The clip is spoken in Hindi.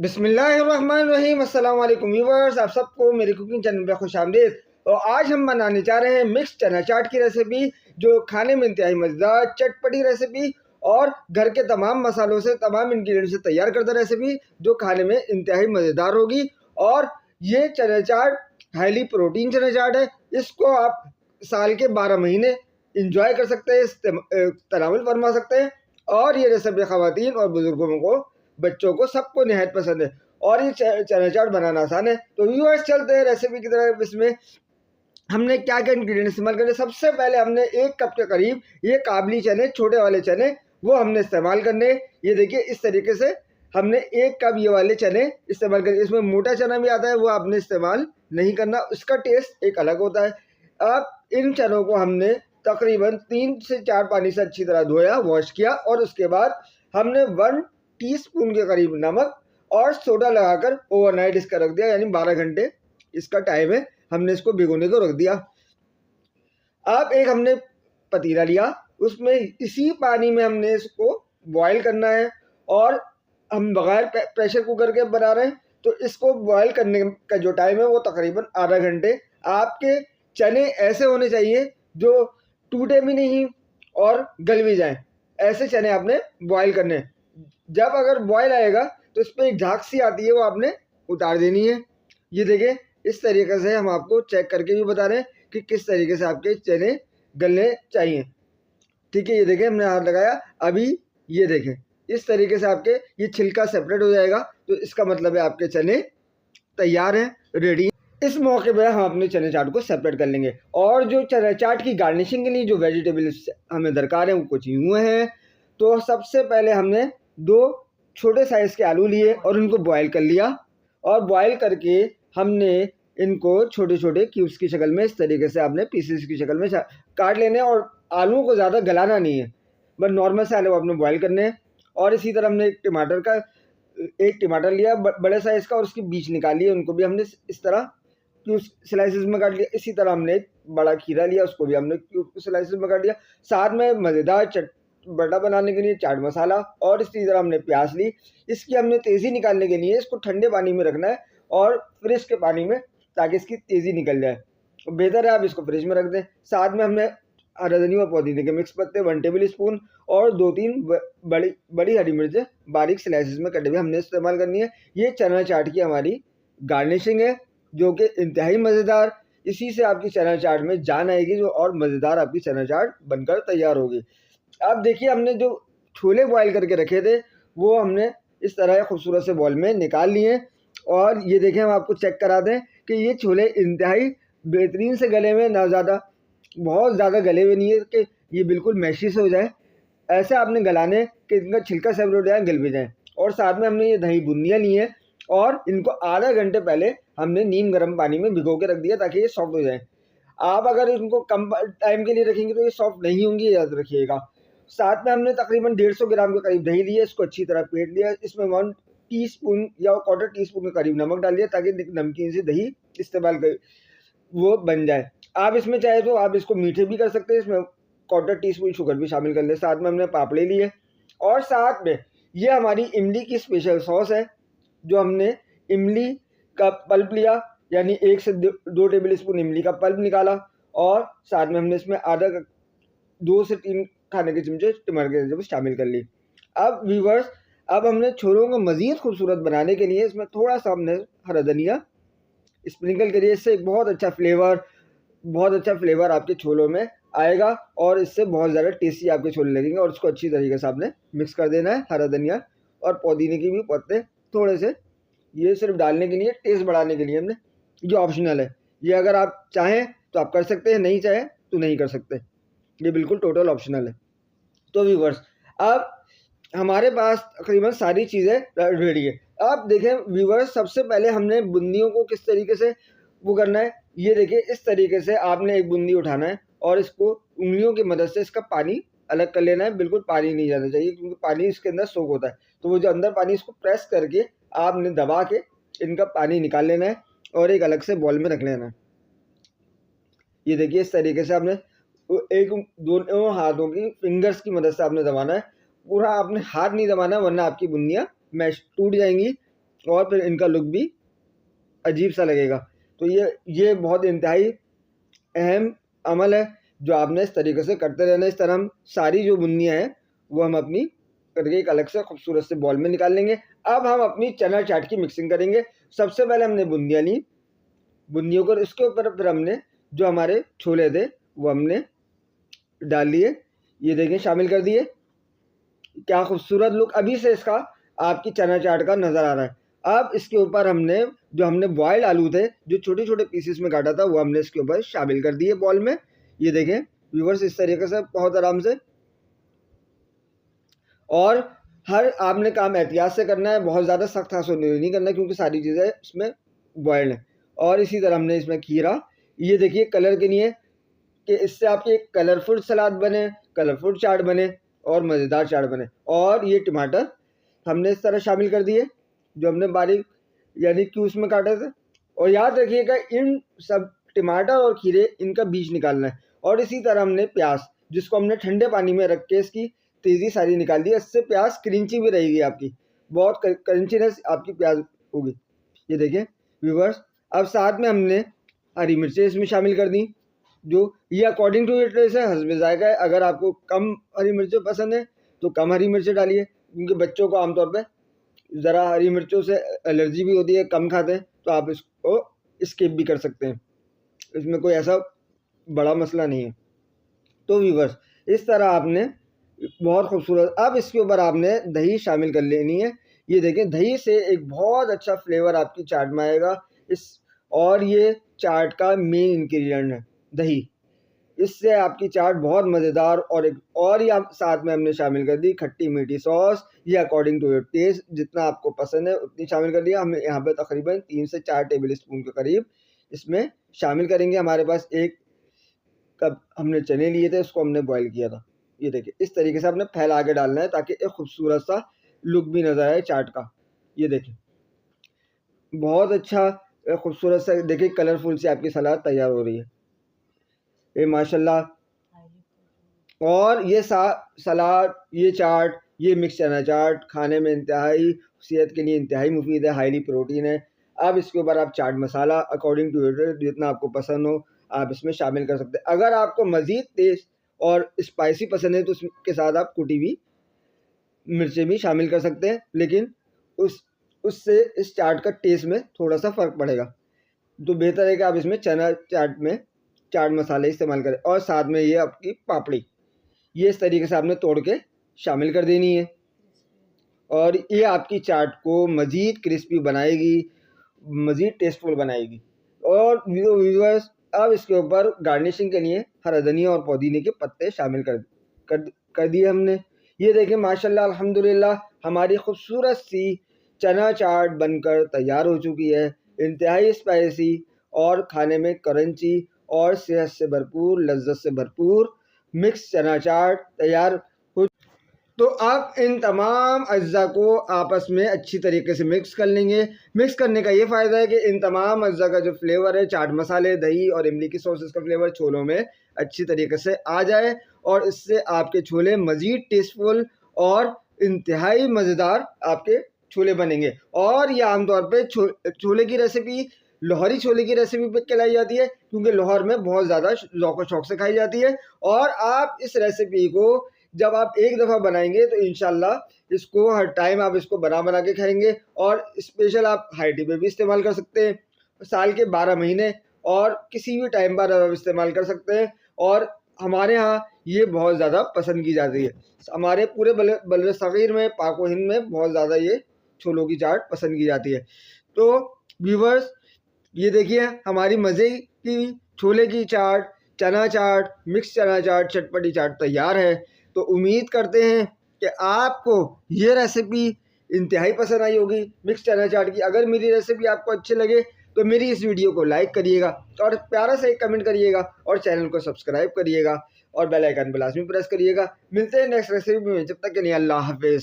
बिस्मिल्लाहिर्रहमानिर्रहीम। अस्सलाम वालेकुम व्यूवर्स, आप सबको मेरे कुकिंग चैनल पर खुशामदीद। तो आज हम बनाने जा रहे हैं मिक्स चना चाट की रेसिपी, जो खाने में इंतहाई मज़ेदार चटपटी रेसिपी और घर के तमाम मसालों से तमाम इंग्रेडिएंट से तैयार करता रेसिपी जो खाने में इंतहाई मज़ेदार होगी। और ये चना चाट हाईली प्रोटीन चना चाट है। इसको आप साल के 12 महीने इंजॉय कर सकते हैं, तनावुल फरमा सकते हैं। और ये रेसिपी ख़वातीन और बुज़ुर्गों को, बच्चों को, सबको निहायत पसंद है और ये चना चाट बनाना आसान है। तो व्यूअर्स, चलते हैं रेसिपी की तरफ। इसमें हमने क्या क्या इंग्रेडिएंट इस्तेमाल करने। सबसे पहले हमने 1 कप के करीब ये काबली चने, छोटे वाले चने, वो हमने इस्तेमाल करने। ये देखिए, इस तरीके से हमने 1 कप ये वाले चने इस्तेमाल करने। इसमें मोटा चना भी आता है, वो आपने इस्तेमाल नहीं करना, उसका टेस्ट एक अलग होता है। अब इन चनों को हमने तकरीबन 3 से 4 पानी से अच्छी तरह धोया, वॉश किया और उसके बाद हमने 1 टीस्पून के करीब नमक और सोडा लगाकर ओवरनाइट इसका रख दिया, यानी 12 घंटे इसका टाइम है। हमने इसको भिगोने को रख दिया। अब एक हमने पतीला लिया, उसमें इसी पानी में हमने इसको बॉईल करना है। और हम बगैर प्रेशर कुकर के बना रहे हैं, तो इसको बॉईल करने का जो टाइम है वो तकरीबन आधा घंटे। आपके चने ऐसे होने चाहिए जो टूटे भी नहीं और गल भी जाएं, ऐसे चने आपने बॉईल करने हैं। जब अगर बॉयल आएगा तो इस पर एक झाग सी आती है, वो आपने उतार देनी है। ये देखिए, इस तरीके से हम आपको चेक करके भी बता रहे हैं कि किस तरीके से आपके चने गलने चाहिए। ठीक है, ये देखें, हमने हाथ लगाया, अभी ये देखें, इस तरीके से आपके ये छिलका सेपरेट हो जाएगा, तो इसका मतलब है आपके चने तैयार हैं, रेडी। इस मौके पर हम अपने चने चाट को सेपरेट कर लेंगे। और जो चने चाट की गार्निशिंग के लिए जो वेजिटेबल्स हमें दरकार हैं वो कुछ यूँ हैं। तो सबसे पहले हमने 2 छोटे साइज़ के आलू लिए और उनको बॉयल कर लिया। और बॉयल करके हमने इनको छोटे छोटे क्यूब्स की शक्ल में, इस तरीके से आपने पीसेस की शक्ल में काट लेने। और आलूओं को ज़्यादा गलाना नहीं है, बस नॉर्मल से आलू आपने बॉयल करने हैं। और इसी तरह हमने एक टमाटर लिया बड़े साइज़ का, और उसकी बीज निकाल लिए, उनको भी हमने इस तरह क्यूब्स स्लाइसेस में काट लिया। इसी तरह हमने एक बड़ा खीरा लिया, उसको भी हमने क्यूब स्लाइसेस में काट लिया। साथ में मज़ेदार बड़ा बनाने के लिए चाट मसाला, और इसी तरह हमने प्याज ली। इसकी हमने तेज़ी निकालने के लिए इसको ठंडे पानी में रखना है और फ्रिज के पानी में, ताकि इसकी तेज़ी निकल जाए। बेहतर है आप इसको फ्रिज में रख दें। साथ में हमने हरा धनिया और पुदीने के मिक्स पत्ते 1 टेबल स्पून और 2-3 बड़ी हरी मिर्चें बारीक स्लाइसेस में कटे हुए हमने इस्तेमाल करनी है। ये चना चाट की हमारी गार्निशिंग है, जो कि इंतहाई मज़ेदार। इसी से आपकी चना चाट में जान आएगी, जो और मज़ेदार आपकी चना चाट बनकर तैयार होगी। अब देखिए, हमने जो छोले बॉयल करके रखे थे वो हमने इस तरह खूबसूरत से बॉल में निकाल लिए। और ये देखें, हम आपको चेक करा दें कि ये छोले इंतहाई बेहतरीन से गले में, ना ज़्यादा बहुत ज़्यादा गले हुए नहीं है कि ये बिल्कुल मैशी से हो जाए। ऐसे आपने गलाने कि इनका छिलका सेपरेट हो जाए, गल भी जाए। और साथ में हमने ये दही बूंदियाँ ली हैं और इनको आधा घंटे पहले हमने नीम गर्म पानी में भिगो के रख दिया, ताकि ये सॉफ्ट हो जाए। आप अगर इनको कम टाइम के लिए रखेंगे तो ये सॉफ्ट नहीं होंगी, याद रखिएगा। साथ में हमने तकरीबन 150 ग्राम के करीब दही लिया, इसको अच्छी तरह फेंट लिया। इसमें 1 टीस्पून या क्वार्टर टीस्पून के करीब नमक डाल दिया, ताकि नमकीन से दही इस्तेमाल कर वो बन जाए। आप इसमें चाहे तो आप इसको मीठे भी कर सकते हैं, इसमें क्वार्टर टीस्पून शुगर भी शामिल कर ले। साथ में हमने पापड़ी लिए और साथ में ये हमारी इमली की स्पेशल सॉस है, जो हमने इमली का पल्प लिया, यानी 1 से 2 टेबल स्पून इमली का पल्प निकाला। और साथ में हमने इसमें 2 से 3 खाने के चमचे टमाटर के जब शामिल कर ली। अब व्यूवर्स, अब हमने छोलों को मज़ीद खूबसूरत बनाने के लिए इसमें थोड़ा सा हमने हरा धनिया स्प्रिंकल करिए। इससे बहुत अच्छा फ्लेवर आपके छोलों में आएगा और इससे बहुत ज़्यादा टेस्टी आपके छोले लगेंगे। और इसको अच्छी तरीके से आपने मिक्स कर देना है, हरा धनिया और पुदीने की भी पत्ते थोड़े से, ये सिर्फ डालने के लिए, टेस्ट बढ़ाने के लिए हमने, जो ऑप्शनल है। ये अगर आप चाहें तो आप कर सकते हैं, नहीं चाहें तो नहीं कर सकते, ये बिल्कुल टोटल ऑप्शनल है। तो व्यूवर्स, अब हमारे पास तकरीबन सारी चीज़ें रेडी है। अब देखें व्यूवर्स, सबसे पहले हमने बूंदियों को किस तरीके से वो करना है। ये देखिए, इस तरीके से आपने एक बूंदी उठाना है और इसको उंगलियों की मदद से इसका पानी अलग कर लेना है। बिल्कुल पानी नहीं जाना चाहिए, क्योंकि पानी इसके अंदर सोख होता है। तो वो जो अंदर पानी, इसको प्रेस करके आपने दबा के इनका पानी निकाल लेना है और एक अलग से बॉल में रख लेना है। ये देखिए, इस तरीके से आपने दोनों हाथों की फिंगर्स की मदद से आपने दबाना है। पूरा आपने हाथ नहीं दबाना, वरना आपकी बूंदियाँ मैश टूट जाएंगी। और फिर इनका लुक भी अजीब सा लगेगा। तो ये बहुत इंतहाई अहम अमल है जो आपने इस तरीके से करते रहना। इस तरह हम सारी जो बुनियाँ हैं वो हम अपनी करके एक अलग से खूबसूरत से बॉल में निकाल लेंगे। अब हम अपनी चना चाट की मिक्सिंग करेंगे। सबसे पहले हमने बूंदियाँ ली, बूंदियों को इसके ऊपर फिर हमने जो हमारे छोले थे वो हमने डाल लिए, ये देखें शामिल कर दिए। क्या खूबसूरत लुक अभी से इसका आपकी चना चाट का नज़र आ रहा है। अब इसके ऊपर हमने बॉयल्ड आलू थे जो छोटे छोटे पीसेस में काटा था वो हमने इसके ऊपर शामिल कर दिए बॉल में। ये देखें व्यूवर्स, इस तरीके से बहुत आराम से। और हर आपने काम एहतियात से करना है, बहुत ज़्यादा सख्त हाथों नहीं करना क्योंकि सारी चीज़ें इसमें बॉयल्ड हैं। और इसी तरह हमने इसमें खीरा, ये देखिए कलर के लिए कि इससे आपकी एक कलरफुल सलाद बने, कलरफुल चाट बने और मज़ेदार चाट बने। और ये टमाटर हमने इस तरह शामिल कर दिए जो हमने बारीक यानी क्यूब्स में काटे थे। और याद रखिएगा इन सब टमाटर और खीरे इनका बीज निकालना है। और इसी तरह हमने प्याज जिसको हमने ठंडे पानी में रख के इसकी तेज़ी सारी निकाल दी, इससे प्याज क्रंची भी रहेगी, आपकी बहुत क्रंचीनेस आपकी प्याज होगी। ये देखें व्यूवर्स, अब साथ में हमने हरी मिर्चें इसमें शामिल कर दी जो ये अकॉर्डिंग टू योर टेस्ट है, हस्बे जायका है। अगर आपको कम हरी मिर्चें पसंद है तो कम हरी मिर्चें डालिए क्योंकि बच्चों को आमतौर पे ज़रा हरी मिर्चों से एलर्जी भी होती है, कम खाते हैं, तो आप इसको स्किप भी कर सकते हैं, इसमें कोई ऐसा बड़ा मसला नहीं है। तो व्यूवर्स, इस तरह आपने बहुत खूबसूरत, अब इसके ऊपर आपने दही शामिल कर लेनी है। ये देखें दही से एक बहुत अच्छा फ्लेवर आपकी चाट में आएगा और ये चाट का मेन इंग्रेडिएंट है दही। इससे आपकी चाट बहुत मज़ेदार और ये साथ में हमने शामिल कर दी खट्टी मीठी सॉस। ये अकॉर्डिंग टू योर टेस्ट जितना आपको पसंद है उतनी शामिल कर दिया। हमने यहाँ पे तकरीबन 3 से 4 टेबल स्पून के करीब इसमें शामिल करेंगे। हमारे पास 1 कप हमने चने लिए थे, उसको हमने बॉईल किया था। ये देखिए इस तरीके से आपने फैला के डालना है ताकि एक खूबसूरत सा लुक भी नज़र आए चाट का। ये देखिए बहुत अच्छा खूबसूरत सा देखिए कलरफुल से आपकी सलाद तैयार हो रही है, ये माशाल्लाह। और ये सलाद, ये चाट, ये मिक्स चना चाट खाने में इंतहाई सेहत के लिए इंतहाई मुफीद है, हाईली प्रोटीन है। अब इसके ऊपर आप chaat masala according to your जितना आपको पसंद हो आप इसमें शामिल कर सकते हैं। अगर आपको मज़ीद तेज़ और स्पाइसी पसंद है तो उसके साथ आप कुटी हुई मिर्चें भी शामिल कर सकते हैं, लेकिन उससे इस चाट का टेस्ट में थोड़ा सा फ़र्क पड़ेगा। तो बेहतर है कि आप इसमें चना चाट में चाट मसाले इस्तेमाल करें। और साथ में ये आपकी पापड़ी, ये इस तरीके से आपने तोड़ के शामिल कर देनी है और ये आपकी चाट को मज़ीद क्रिस्पी बनाएगी, मज़ीद टेस्टफुल बनाएगी। और व्यूअर्स, अब इसके ऊपर गार्निशिंग के लिए हरा धनिया और पुदीने के पत्ते शामिल कर दिए हमने। ये देखें माशाल्लाह अल्हम्दुलिल्लाह हमारी खूबसूरत सी चना चाट बनकर तैयार हो चुकी है। इंतहाई स्पाइसी और खाने में क्रंची और सेहत से भरपूर, लज्जत से भरपूर मिक्स चना चाट तैयार हो। तो आप इन तमाम अज्जा को आपस में अच्छी तरीके से मिक्स कर लेंगे। मिक्स करने का ये फ़ायदा है कि इन तमाम अज्जा का जो फ्लेवर है, चाट मसाले, दही और इमली की सॉसेस का फ्लेवर छोलों में अच्छी तरीके से आ जाए और इससे आपके छोले मज़ीद टेस्टफुल और इंतहाई मज़ेदार आपके छोले बनेंगे। और ये आमतौर पे छोले की रेसिपी लाहौरी छोले की रेसिपी पे कहलाई जाती है क्योंकि लाहौर में बहुत ज़्यादा ज़ौक़ शौक़ से खाई जाती है। और आप इस रेसिपी को जब आप एक दफ़ा बनाएंगे तो इंशाल्लाह इसको हर टाइम आप इसको बना के खाएंगे। और स्पेशल आप हाई टी पे भी इस्तेमाल कर सकते हैं, साल के 12 महीने और किसी भी टाइम पर आप इस्तेमाल कर सकते हैं। और हमारे यहाँ ये बहुत ज़्यादा पसंद की जाती है, हमारे पूरे बलर सग़ीर में, पाक व हिंद में बहुत ज़्यादा ये छोलों की चाट पसंद की जाती है। तो व्यूवर्स, ये देखिए हमारी मज़े की छोले की चाट, चना चाट, मिक्स चना चाट, चटपटी चाट तैयार है। तो उम्मीद करते हैं कि आपको ये रेसिपी इंतहाई पसंद आई होगी मिक्स चना चाट की। अगर मेरी रेसिपी आपको अच्छी लगे तो मेरी इस वीडियो को लाइक करिएगा और प्यारा सा एक कमेंट करिएगा और चैनल को सब्सक्राइब करिएगा और बेल आइकन पर लाज़मी प्रेस करिएगा। मिलते हैं नेक्स्ट रेसिपी में, जब तक के लिए अल्लाह हाफ़िज़।